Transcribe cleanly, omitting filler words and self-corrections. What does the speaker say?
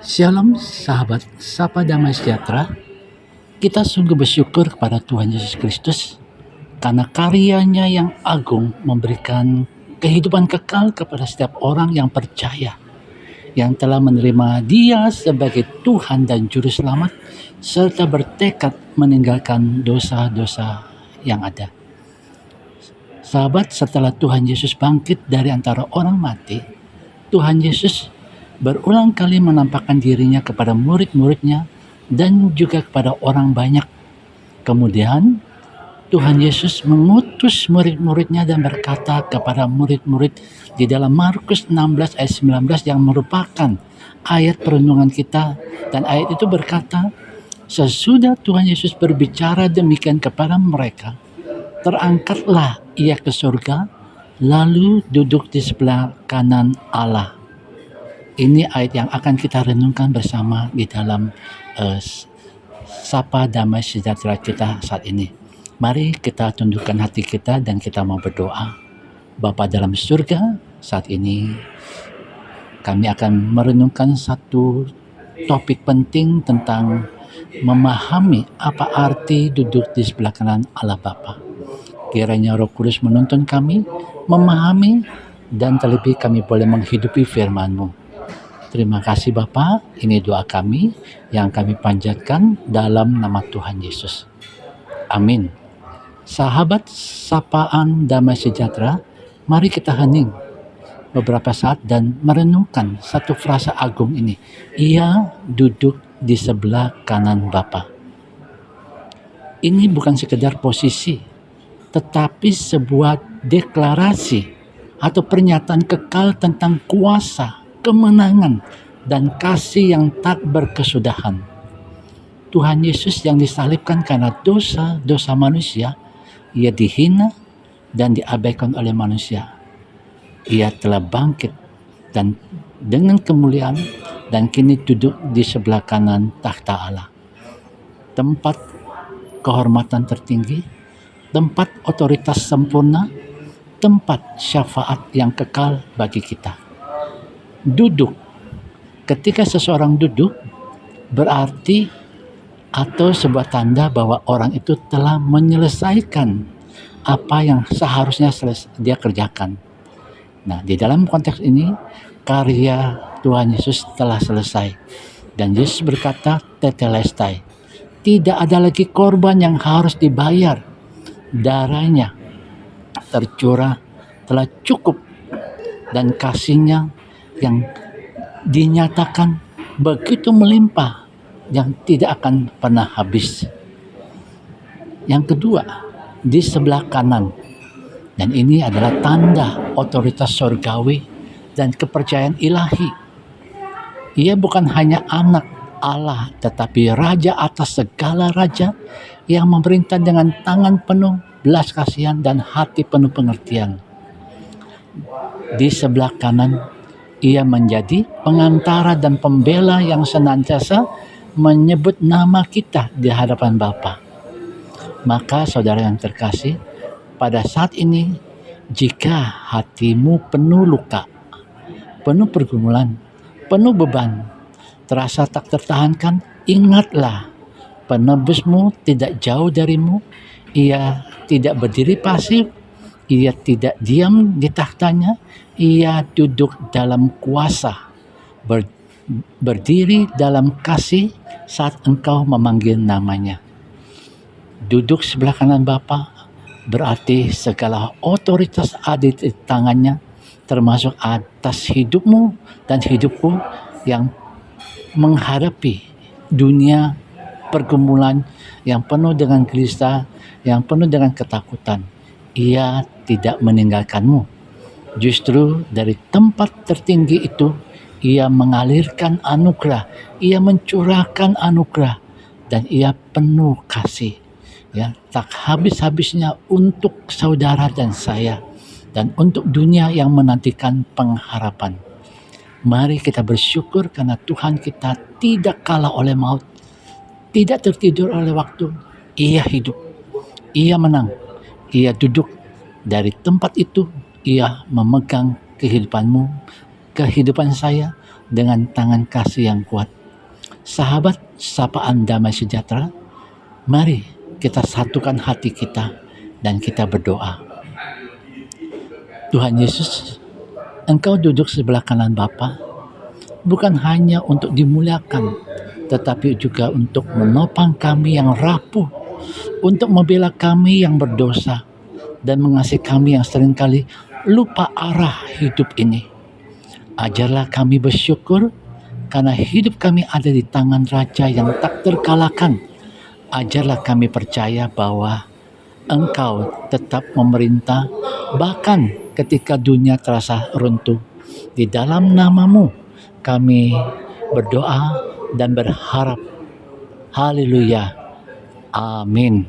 Shalom sahabat Sapa Damai Sejahtera. Kita sungguh bersyukur kepada Tuhan Yesus Kristus karena karyanya yang agung memberikan kehidupan kekal kepada setiap orang yang percaya, yang telah menerima Dia sebagai Tuhan dan Juru Selamat, serta bertekad meninggalkan dosa-dosa yang ada. Sahabat, setelah Tuhan Yesus bangkit dari antara orang mati, Tuhan Yesus berulang kali menampakkan dirinya kepada murid-muridnya dan juga kepada orang banyak. Kemudian Tuhan Yesus mengutus murid-muridnya dan berkata kepada murid-murid di dalam Markus 16 ayat 19 yang merupakan ayat perenungan kita, dan ayat itu berkata, sesudah Tuhan Yesus berbicara demikian kepada mereka, terangkatlah ia ke surga, lalu duduk di sebelah kanan Allah. Ini ayat yang akan kita renungkan bersama di dalam Sapa Damai Sejahtera kita saat ini. Mari kita tundukkan hati kita dan kita mau berdoa. Bapa dalam surga, saat ini kami akan merenungkan satu topik penting tentang memahami apa arti duduk di sebelah kanan Allah Bapa. Kiranya Roh Kudus menuntun kami memahami dan terlebih kami boleh menghidupi firman-Mu. Terima kasih Bapa, ini doa kami yang kami panjatkan dalam nama Tuhan Yesus. Amin. Sahabat Sapaan Damai Sejahtera, mari kita hening beberapa saat dan merenungkan satu frasa agung ini. Ia duduk di sebelah kanan Bapa. Ini bukan sekedar posisi, tetapi sebuah deklarasi atau pernyataan kekal tentang kuasa, kemenangan, dan kasih yang tak berkesudahan. Tuhan Yesus yang disalibkan karena dosa-dosa manusia, ia dihina dan diabaikan oleh manusia. Ia telah bangkit dan dengan kemuliaan dan kini duduk di sebelah kanan takhta Allah. Tempat kehormatan tertinggi, tempat otoritas sempurna, tempat syafaat yang kekal bagi kita. Duduk, ketika seseorang duduk berarti atau sebuah tanda bahwa orang itu telah menyelesaikan apa yang seharusnya dia kerjakan. Nah, di dalam konteks ini karya Tuhan Yesus telah selesai, dan Yesus berkata tetelestai, tidak ada lagi korban yang harus dibayar, darahnya tercurah telah cukup, dan kasihnya yang dinyatakan begitu melimpah yang tidak akan pernah habis. Yang kedua, di sebelah kanan, dan ini adalah tanda otoritas surgawi dan kepercayaan ilahi. Ia bukan hanya anak Allah, tetapi raja atas segala raja yang memerintah dengan tangan penuh belas kasihan dan hati penuh pengertian. Di sebelah kanan, ia menjadi pengantara dan pembela yang senantiasa menyebut nama kita di hadapan Bapa. Maka saudara yang terkasih, pada saat ini jika hatimu penuh luka, penuh pergumulan, penuh beban, terasa tak tertahankan, ingatlah penebusmu tidak jauh darimu. Ia tidak berdiri pasif, ia tidak diam di takhtanya, ia duduk dalam kuasa, berdiri dalam kasih saat engkau memanggil namanya. Duduk sebelah kanan Bapa berarti segala otoritas ada di tangannya, termasuk atas hidupmu dan hidupku yang menghadapi dunia pergumulan yang penuh dengan gelisah, yang penuh dengan ketakutan. Ia tidak meninggalkanmu. Justru dari tempat tertinggi itu, ia mengalirkan anugerah, ia mencurahkan anugerah, dan ia penuh kasih. Ya, tak habis-habisnya untuk saudara dan saya, dan untuk dunia yang menantikan pengharapan. Mari kita bersyukur karena Tuhan kita tidak kalah oleh maut, tidak tertidur oleh waktu. Ia hidup, ia menang, ia duduk. Dari tempat itu ia memegang kehidupanmu, kehidupan saya, dengan tangan kasih yang kuat. Sahabat sapaan damai sejahtera, mari kita satukan hati kita dan kita berdoa. Tuhan Yesus, Engkau duduk sebelah kanan Bapa, bukan hanya untuk dimuliakan, tetapi juga untuk menopang kami yang rapuh, untuk membela kami yang berdosa, dan mengasihi kami yang seringkali lupa arah hidup ini. Ajarlah kami bersyukur, karena hidup kami ada di tangan Raja yang tak terkalahkan. Ajarlah kami percaya bahwa Engkau tetap memerintah, bahkan ketika dunia terasa runtuh. Di dalam nama-Mu kami berdoa dan berharap. Haleluya. Amin.